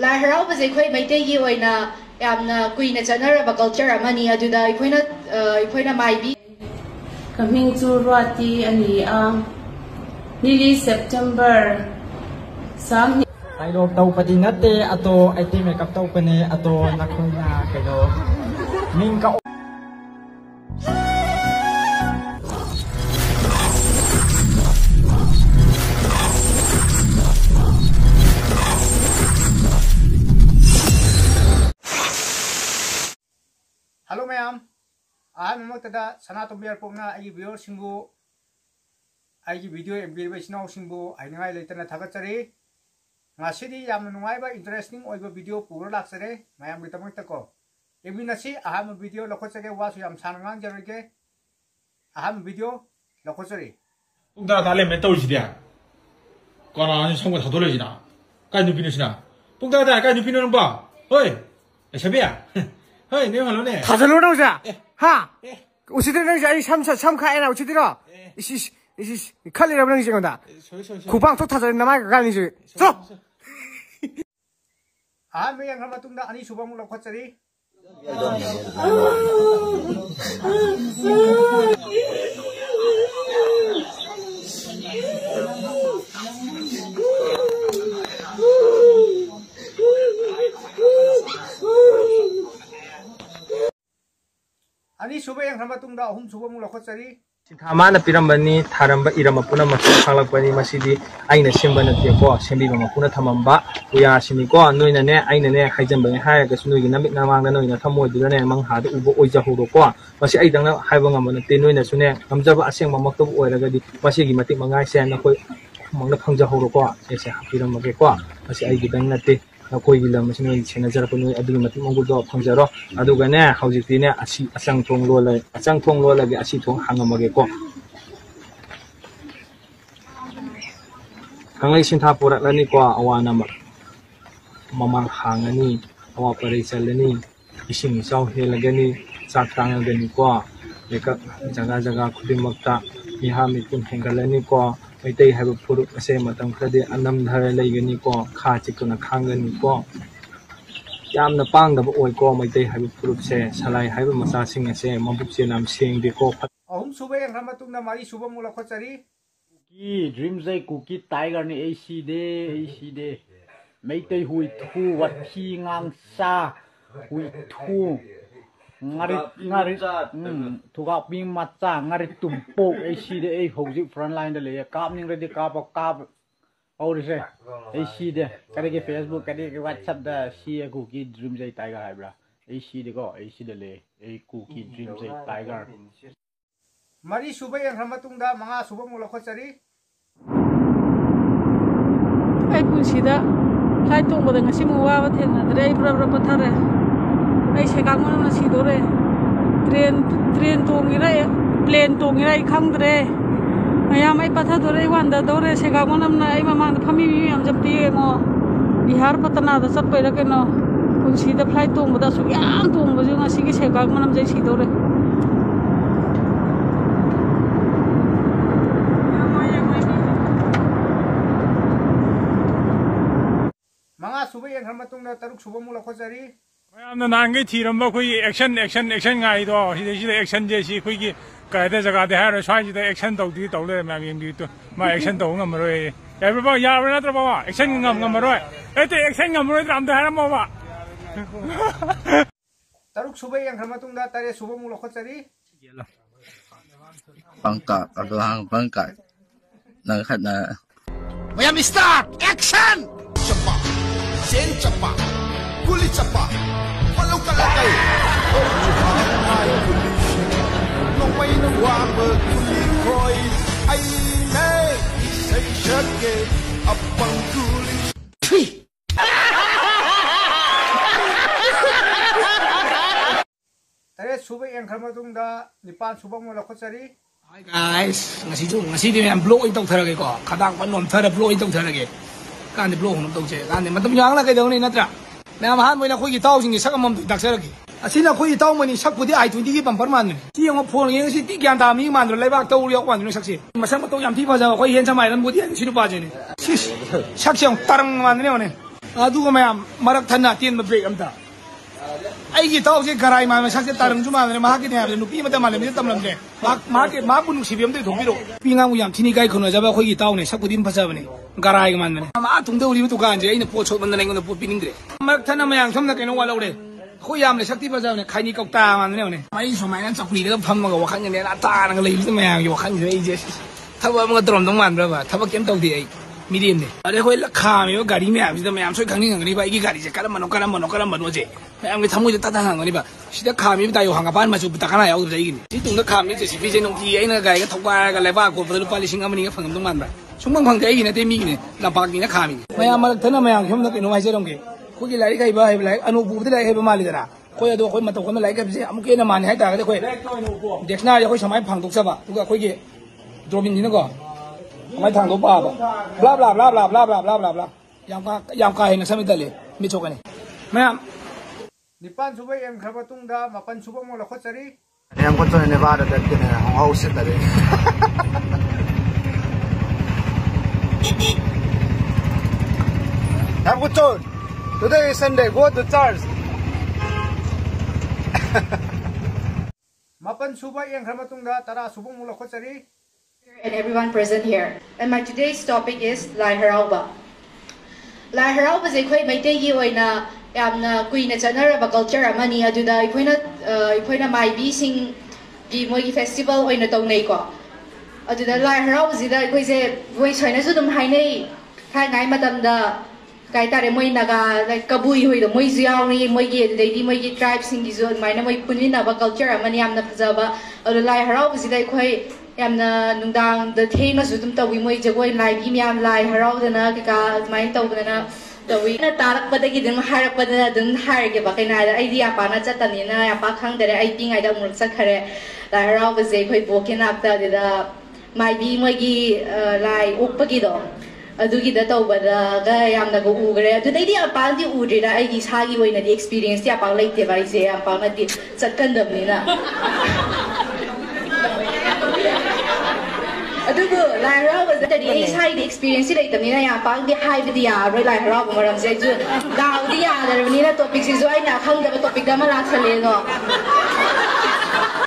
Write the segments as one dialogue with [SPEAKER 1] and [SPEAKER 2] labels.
[SPEAKER 1] ꯂꯥꯏ ꯍꯔꯥꯎꯕꯁꯦ ꯑꯩꯈꯣꯏ ꯃꯩꯇꯩꯒꯤ ꯑꯣꯏꯅ ꯌꯥꯝꯅ ꯀꯨꯏꯅ ꯆꯠꯅꯔꯕ ꯀꯜꯆꯔ ꯑꯃꯅꯤ ꯑꯗꯨꯗ ꯑꯩꯈꯣꯏꯅ ꯃꯥꯏꯕꯤ
[SPEAKER 2] coming to Ruati ani nili September sang
[SPEAKER 3] Kaido tau pati nate ato IT makeup tau pane ato nakhoina kaido mingka
[SPEAKER 4] Hello ma'am, I'm Motada Sanato Beer Pona, I view Singu, I video and be with now Singu, I know I later Tagatari. Masidi Yamanwaiba interesting over video poor luxury, I am with a Mutako. If we see, I have a video Lokosake was Yam Sanang Jerike. I have a video Lokosari.
[SPEAKER 5] Pungda Tale Metosidia. Gone on some with Hodolina. Can you finish now? Pungda, can you finish bar? Oi, it's a beer. Hey, no, hello,
[SPEAKER 4] Hazalosa. Ha! Usidra, some kind of Chidra. This is color of Rangisonda. Kupang to Tazan Namaka. So I'm young Ramatunda and Subam Lokotari. Ani Suba yang Ramatunda, whom Subam Lokotari.
[SPEAKER 3] Amana Pirambani, Taramba Iramapuna Halapani Masidi, Aina Simbana Tiako, Simbi Mapuna Tamamba, we are Simiko, Noine, Aine, Hajamba, Haya, Gasunu, Namik Namanga, in a Tamo, Dune, among Had, Ubo Oja Huroqua, Masi Aidana, Havanga, Tinu, Sune, Amjava Asing Mamako, or Masigi Mati Mangai, and Manga Panga Huroqua, as a Piramaqa, Masi Aidanati. Nakoi gila masini senazar pun adu mati monggudo pangjaro adu gane haujitine asi asang thong lo lagi asi thong hangamage ko kanglai sintha pura lani ko awana mamang hangani awa parisalani ising saw helagani saktangani ko leka jaga khudimakta mihami kun hengalani ko Maitai have a put a same atom credit and them her legani ko, Kachikuna Kangani ko. Yam the pang of oil ko, my day have a put say, shall I have a massaging and say, Mabuchin, I'm seeing the co.
[SPEAKER 4] Om Sube and Ramatunda Mari Subamula Kotari?
[SPEAKER 6] Dreams a cookie tiger ni AC day. Maitai hui tu what he ngang sa hui tu. Ngarit tukak bing matcha ngarit tumpok AC de hojik front line de le kap ning ready kap aur se AC de kare ke Facebook kare ke WhatsApp da si cookie dream jai tiger haibra AC de ko AC de le cookie dream jai tiger
[SPEAKER 4] Mari Subay ang Ramatunda mga subang mulakotari
[SPEAKER 7] ai punsida lai tong bodang ngasi muwa ba thena dre bra pathare ai sekang mana si dore train tongira plane tongira I khangdre ayam ai patha dore wanda dore sekang mana na ai mamang da phami mi am japti ngo bihar patna da sat paira ke no kunsi da flight tong boda su yam tong bo jung asi ki sekang mana jai si dore
[SPEAKER 4] mga subay ang Ramatunda taruk subang mulakotari
[SPEAKER 5] I'm the Nangi Tiramba, action guy, though. He's the action Jessie, Quiggy, Kadazaga, the Harris, the action dog, the Tolle, my action dog number. Everybody, yeah, another bar, action number. Let the action number on the Haramova.
[SPEAKER 4] Taruk Subay and Ramatunda Tare Subamula Kotari?
[SPEAKER 8] Bangka, Abdulhang Bangka. Nanghatna.
[SPEAKER 9] Miami Star, action! Chapa, Sen Chapa, Kuli Chapa. Follow Kalakay. No way no one but Kuli Croy. I may say shake up on Kuli.
[SPEAKER 4] Tare Subay and Ramatunda, Nipan Subamula Kotari?
[SPEAKER 9] Hi guys, ngasi di yang blow itong therage ko. Kadang panom thara blow itong therage. Kan di blow honom tong che. Kan di matam yang la kay daw ni natra. Na mahan mo na ko gitaw sing isa ka mom daksarage. Asina ko gitaw mo ni sakpudi ai 20 gi pampar man. Ti yang phol ngeng si ti gyan ta mi man ro laibak taw riok wan ni saksi. Masam to yam thi ba ja ko yen samai ran budi sinu pa je ni. Sis sak siang tarang man ni ne. aduga mayam marak thana tin ma break amta ai gi taw je garai ma sak je tarang ju ma ne ma ki ne nu pi ma ta ma ne tam lam de ma bu nu sibem de thobiro pi nga mu yam thini kai khono jaba khoi gi taw ne sak kudim phasa bane garai ga man ne ma tung de uri tu kan je ai ne po chot ban ne ngon po pining de marak thana mayam thom na kai no wa lo de khoi yam le sak ti phasa ne khai ni kok ta man ne ne mai so mai nan chak pri de pham ma ga wa khan ne na ta na ga le mayam yo khan je ai je thaba ma drom dong man ba thaba kem taw de ai medium ne are khoi la kha me gari me am sida mayam soi khang ni ngani ba igi gari je karam mano no je mayam ge thamui de ta ta ngani ba sida kha me ta yo hanga ban ma chu ta kana yaw de igi ni si tung da kha me je si pi je nong ki ai na gai ga thok ba ga le ba ko ba lu pa li sing amani ga phang dong man ba sung bang phang de igi ne te mi gi ne la ba gi na kha mi mayam ma thana mayam khom da ke no hai je dong ge khoi gi lai kai ba hai lai anu bu de lai hai ba ma li da khoi do khoi ma to ko na lai ka je amu ke na man hai ta ga khoi dekna ya khoi samai phang dok sa ba tu ga khoi ge dropin ni na koไม่ทางตัวป่าบ่บลาบลาบลาบลาบลาบลาบลาบลาบลายามกายนะใช่ไหมตะเลยไม่ชกกันนี่แม่
[SPEAKER 4] นิปันสุบเอ็มครับตุ้งดามาปันสุบมอลขดจรี
[SPEAKER 8] เอ็มก็จะในบ้านเด็กเนี่ยของเขาเสร็จเลยเอ็มก็จน today is Sunday go to church
[SPEAKER 4] มาปันสุบเอ็มครับตุ้งดาตาราสุบมอลขดจรี
[SPEAKER 1] and everyone present here. And my today's topic is Lai Harauba. Lai Harauba is a Maitegi oina yamna kuina chanaraba culture amani aduda ikoina mai bi sing gi moi festival oina tongnei ko. Aduda Lai Harauba zida ikoise voi choina su dum hainei khai ngai matamda kai tare moi naga like kabui hoi do moi ziaw ni moi gi lady moi gi tribe sing gi zo maina moi punina ba culture amani yamna phajaba adu Lai Harauba zida ikoi yamna nungdang the thema su dum tawi moi jagoi lai bi myam lai harau dana ka mai taw dana tawi na tarak badagi dum harak badana dum harge ba kaina da idea pa na chatani na ya pa khang dare ai ting ai da mur sak khare lai harau ba je khoi boken apta da mai bi moi gi lai ukpagi do adugi da taw bada ga yamna go ugre adu dai dia pa di udri da ai gi sa gi oina di experience ya pa leite ba je ya pa na di chatkan dam ni na adugo lai harauba zadi ai sai di experience lai tamina ya pang di hai bi ya roi lai harauba maram se ju daw di ya dar ni na topic si zoi na khang da topic da ma la sale no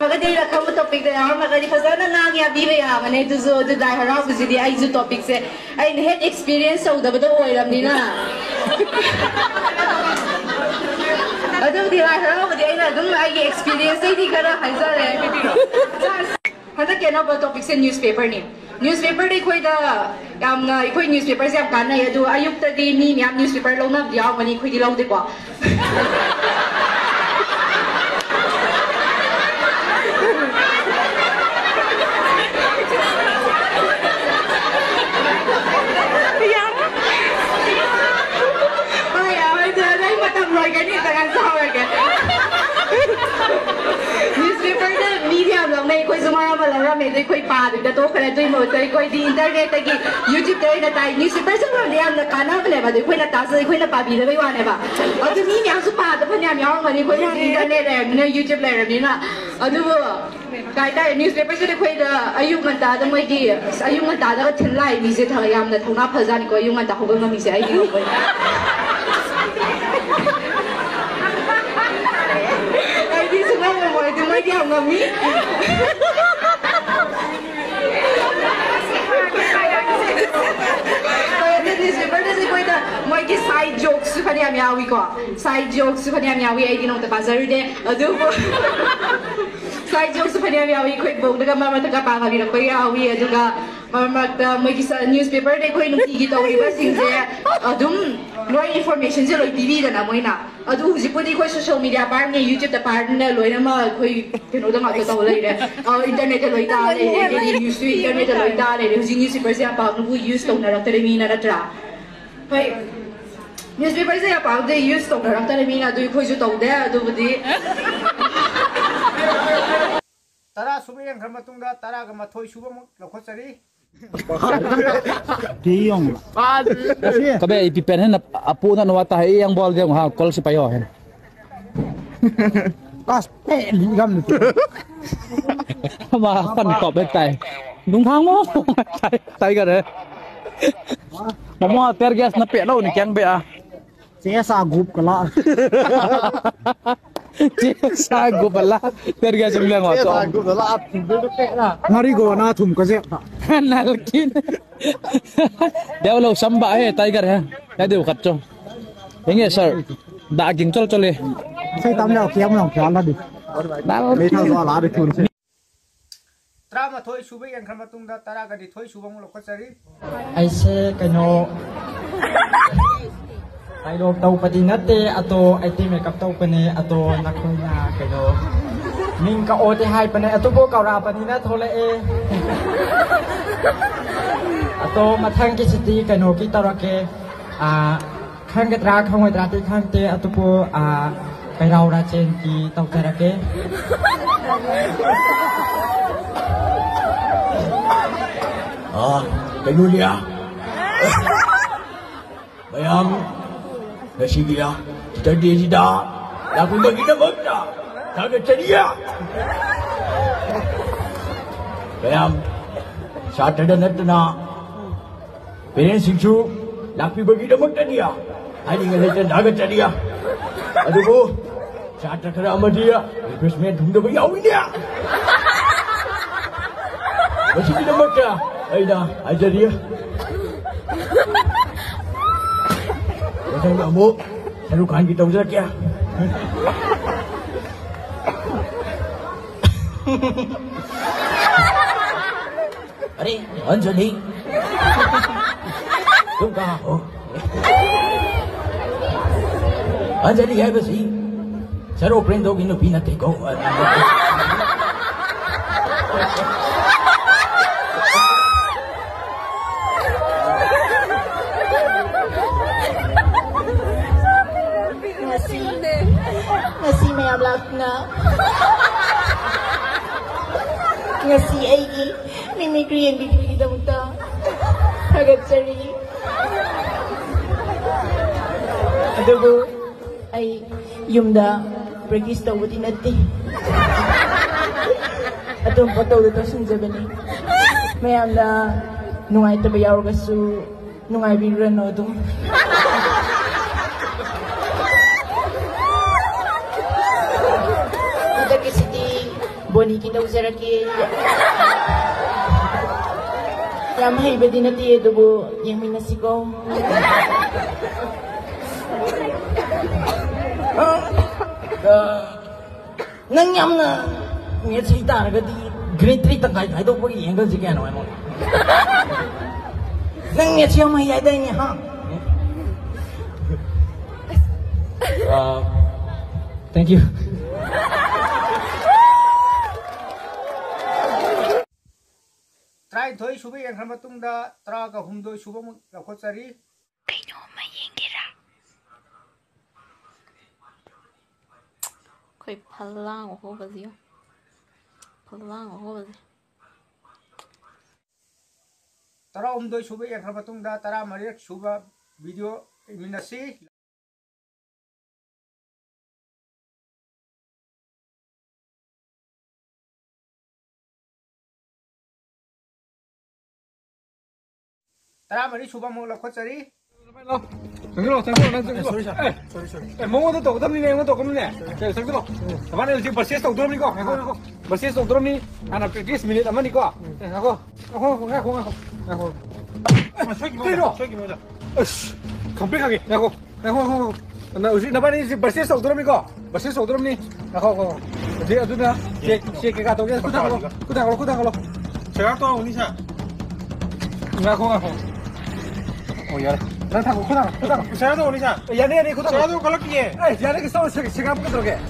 [SPEAKER 1] maga dei la kham topic da ya maga di phazana na ya bi ya mane du zo du lai harauba zidi ai ju topic se ai head experience sau da ba oi ram ni na adu di lai harauba di ai na dum ai experience dei di kara hai za re hada kena ba topic se newspaper ni newspaper dei khoi da yamna khoi newspaper se am kan na adu ayuk ta di mi myam newspaper lo na yaw mani khoi di lo de kwa ay ay da dai matam loi ga ni ta kan sa wa ga newspaper da media lo nei khoi zuma ma la ra me dei khoi pa da to khare doi mo dei khoi di internet ta gi youtube dei da tai newspaper sa ro ne am na kana bale ba dei khoi na ta sa khoi na pa bi da bai wa ne ba adu mi myam su pa da phan ya myam ma ni khoi internet le ne youtube le ra ni na adu kai tai newspaper sa dei khoi da ayuk man ta da moi gi ayuk man ta da thin lai mi se tha yam na thona phaja ni ko ayuk man ta ho ga mi se ai gi khoi mai đi học ngầm ý moi cái side jokes su phani amyawi ko side jokes su phani amyawi ai dinong ta bazar de adu side jokes su phani amyawi khoi bog daga mama ta ka pa ga bi ko yawi adu ga mama ta moi ki newspaper de khoi nu ki to ri ba sing je adum loi information je loi tv da na moi na adu huji pudi khoi social media par ne youtube ta par ne loi na ma khoi keno da ma ta to lai de internet de loi ta le news internet de loi ta le huji newspaper se pa nu use to na ra ta mi na ra tra hoi newspaper se pa de use to na ra ta mi na du khoi ju to de adu budi
[SPEAKER 4] tara suba yang khama tungda tara ga mathoi suba mo lokho chari
[SPEAKER 6] Tiong. Kabe ipipen hen apu na nuwata hai yang bol dia ha kol si payo hen.
[SPEAKER 9] pas pe li gam ni
[SPEAKER 6] Ma pan kop bek tai. Dung thang mo. Tai ga de. Mo ter gas na pe lo ni kyang be a. CSR group ka la.
[SPEAKER 9] CSR group la. Terga sembilan ngot.
[SPEAKER 6] CSR group la at bil tu tek lah. Ngari go na thum ka je.
[SPEAKER 9] Nalkin. Dia lo samba tiger ha. Dia deu khat chong. Ini sir. Da ging chol chole.
[SPEAKER 6] Sai tam lao kiam long kiam la di. Me thang wa la de thun.
[SPEAKER 4] Trama thoi subai yang khama tung da tara ga di thoi subang lo khachari.
[SPEAKER 10] Ai se kano ai do tau pati nate ato ai ti makeup tau pane ato nakoya kano ning ka ote hai pane ato bo kaura pani na thole e ato mathang ki siti kano ki tarake khang ke tra khong tra ti khang te ato bo kai rau ra chen ki tau tarake
[SPEAKER 9] Kayo niya. Bayang, sige ya. Kita di sida. Lagu bagi nama kita. Sangat ceria. Bayang, saat ada natna. Pengen singsu. Lagu bagi nama kita dia. Hari ini kita sangat ceria. Aduh bu, saat ada sama dia. Investment hingga bayau dia. Masih kita makan. Aida, ajar dia. Macam kamu, Shahrukh kita usah kya? अरे अंजलि, तुम कहाँ हो? अंजलि है बसी. Shahrukh prendo gino pina teko.
[SPEAKER 11] Ngasi may ablak na. Ngasi ay mimikri yang bibili kita muta. Agad sari. Adugo ay yumda practice tahu di nanti. Atong pataw dito sunjaban ni. Mayam na nungay tabayaw kasu nungay biruan no dum. Boni kita usara ke yang mahal din natin ito bu yang minasiko
[SPEAKER 10] nangyam na niya cerita na di grade 3 tangkay tayo po yung hanggang sige ano ano nang niya siya mahiyay tayo niya ha thank you.
[SPEAKER 4] Try thoi subai yang khama tung da tra ka humdoi subang la khochari.
[SPEAKER 11] Kaino mayengera. Koi phalang ho bazio. Phalang ho bazi.
[SPEAKER 4] Tara humdoi subai yang khama tung da tara mariak suba video minasi. Tara mari suba mo la khochari.
[SPEAKER 5] Sorry. Mau tu kau ni, mau tu kau ni. Sorry tu. Taman ni bersis tu drum ni kau. Bersis tu drum ni. Anak 30 minit aman ni kau. Aku. Sorry. Komplek lagi. Aku. Nah, usi taman ni bersis tu drum ni kau. Bersis tu drum ni. Aku. Jadi tu na. Cek kata dia. Kutang. Cakap tu ni sah. Aku. Oh ya, 난 타고 그다음. 제가도 오니자. 야네 그다음. 제가도 걸럭기에. 야네 그 싸워 제가 한번 들어게.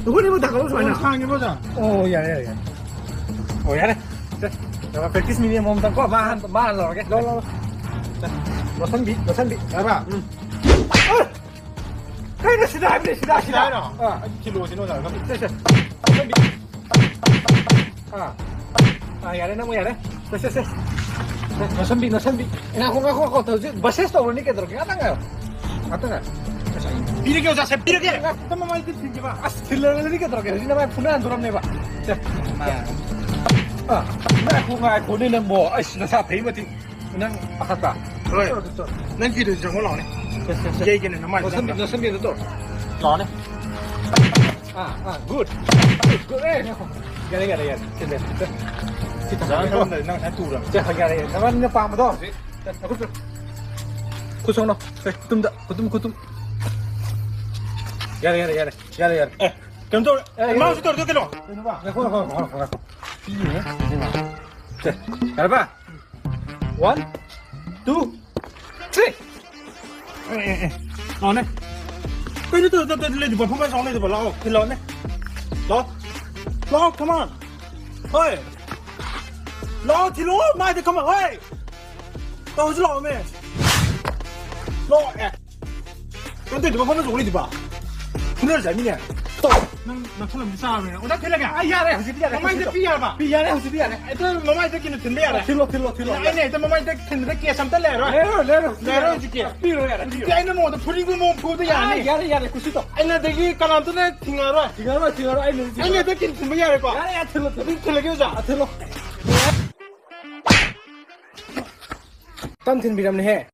[SPEAKER 5] 누구니 뭐 다가올 수 있나? 상해 보자. 야네. 야네. 자, 내가 100 미리 몸 담고 말한 거. 너. 너 선비. 봐봐. 그래 시다. 킬로 지노자. 됐어. 선비. 야네 너무 야네. 됐어. Nasambi. Ako. Bases to ni kedro ke ata nga. Pire ke usa se pire ke. Tama mai tit singe ba. Astilla ni kedro ke. Sina mai punan duram ne ba. Na ko ni nang mo. Ai na sa pei mati. Nang akata. Nang ki de jong lo ni. Jay can in my
[SPEAKER 3] to. Lone. Good. Good. Get. Nang saya turun. Jangan. Naman na pang to. Kusong no. Kutum. Get. Come to. Mau situ tu kilo. Apa? 1, 2, 3. Lone. Kau ni tu le di bawah pasang le di bawah. Lone. Lo, come on. Hey. Lo, tilo, mai come on. Hey. Tahu je lo me. Lo. Kau tu di bawah pasang le di bawah. Benar je ni. Nang film besar ni. Udah kira kan? Ayah deh, harus dia. Mama itu piar apa? Piar harus dia. Itu mama itu kini tenda ya. Tilo. Ini itu mama itu tenda kia sampai lero. Lero jikia. Piro ya. Jikia ini mau tu puring mau putu ya ni. Ya, kusito. Ini degi kalau tu ni tinggal. Ini itu kini tenda ya ko. Ya, tilo. Tilo kau jah. Tilo. Tam tin biram ni hai.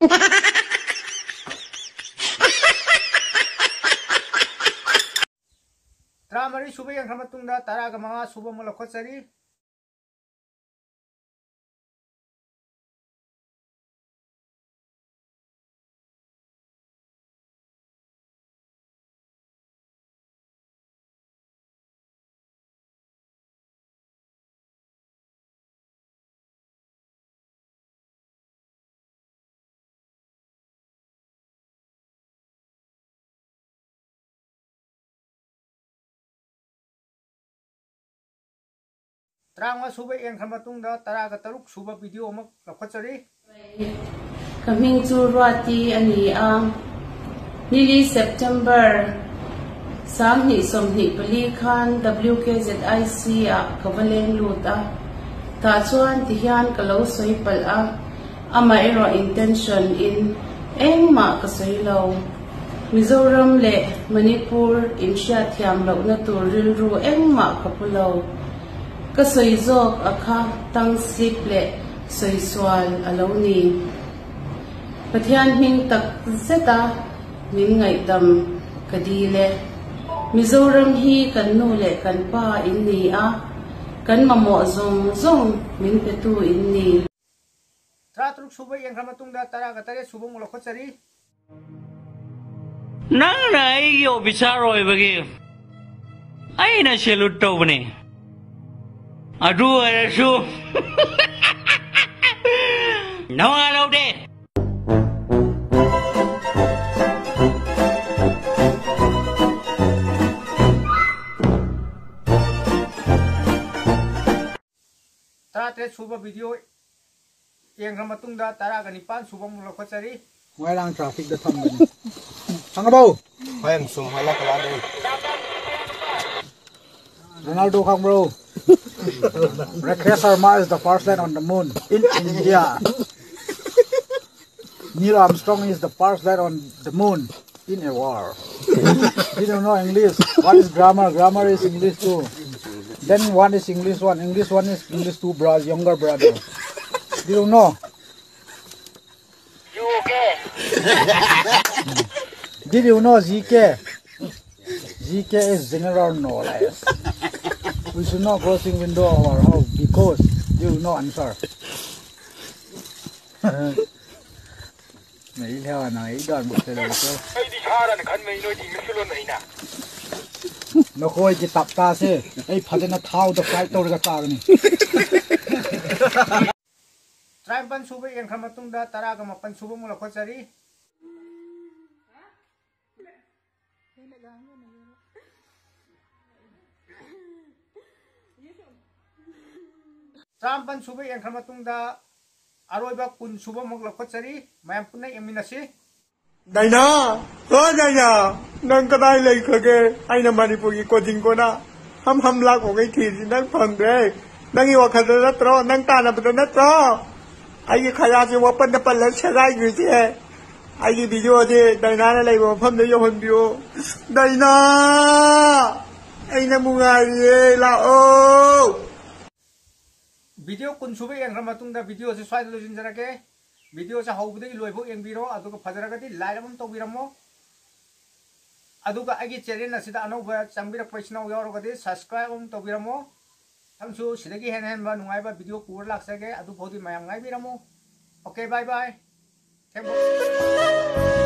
[SPEAKER 3] Tramari suba yang kami tunda tara kemana suba mula kotsari. Terang suba yang kami tunda tara keteruk suba video mak kotsari.
[SPEAKER 2] Coming to Rati ani nili September samni somni pali khan WKZIC kavaleng luta ta chuan tihian kalau soi pal ama ero intention in engma ka soi lo Mizoram le Manipur insha thiam lo na tur rilru engma kapulo ka soi zok akha tang sip le soi swal aloni pathian hing tak zeta min ngai dam kadile Mizoram hi kan nu le kan pa inni kan mamo zong min petu inni
[SPEAKER 4] Tratruk suba yang kami tunda tara katare suba mula kotsari.
[SPEAKER 12] Nang nai yo bicharo bagi ai na shelut to bane adu arasu nawa lo de
[SPEAKER 4] Tratre suba video yang kami tunda tara kanipan suba mula kotsari.
[SPEAKER 8] Walang traffic the thumb. Hangabau.
[SPEAKER 3] Hoyan sum hala kala de.
[SPEAKER 8] Ronaldo Kang bro. Rakesh Sharma is the first man on the moon in India. Neil Armstrong is the first man on the moon in a war. You don't know English. What is grammar? Grammar is English too. Then one is English one. English one is English two brothers, younger brother. You don't know.
[SPEAKER 12] you okay
[SPEAKER 8] Did you know GK? GK is general knowledge. We should not closing window of our house because you know answer. Mấy theo này đoàn một cái đầu cơ. Nó khôi chỉ tập ta chứ. Ấy phải nó thao được cái tôi cái ta này.
[SPEAKER 4] Triban suba yang kami tunda tara kemapan suba mula kotsari. Triban suba yang kami tunda aroiba kun suba mula kotsari. Mayam punai eminasi.
[SPEAKER 13] Daina, oh Daina, nang kadai lay kage, ay na Manipugi ko din ko na. Ham la ko kay kiri nang pangre. Nang iwa kada na tro, nang tana pa na tro. Ay kaya si wapan na pala siya ray giti eh. Ay video di Daina na lay wapam na yohon bio. Daina, ay na mungari lao.
[SPEAKER 4] Video kun suba yang kami tunda video sesuai dulu jinjara ke. Video से हौबदगी लोइबो एंबिरो अदुगा फजरगदी लाइक अमम तौबिरमो अदुगा आगी चैनल असिदा अनौबा चंबिरक पैसनाव यावरगदी सब्सक्राइब अमम तौबिरमो थंगसु सिदगी हेन हेन बा नुंगाइबा वीडियो पुर लाक्सगे अदु भौदी मयाम गाइबिरमो okay bye bye thank you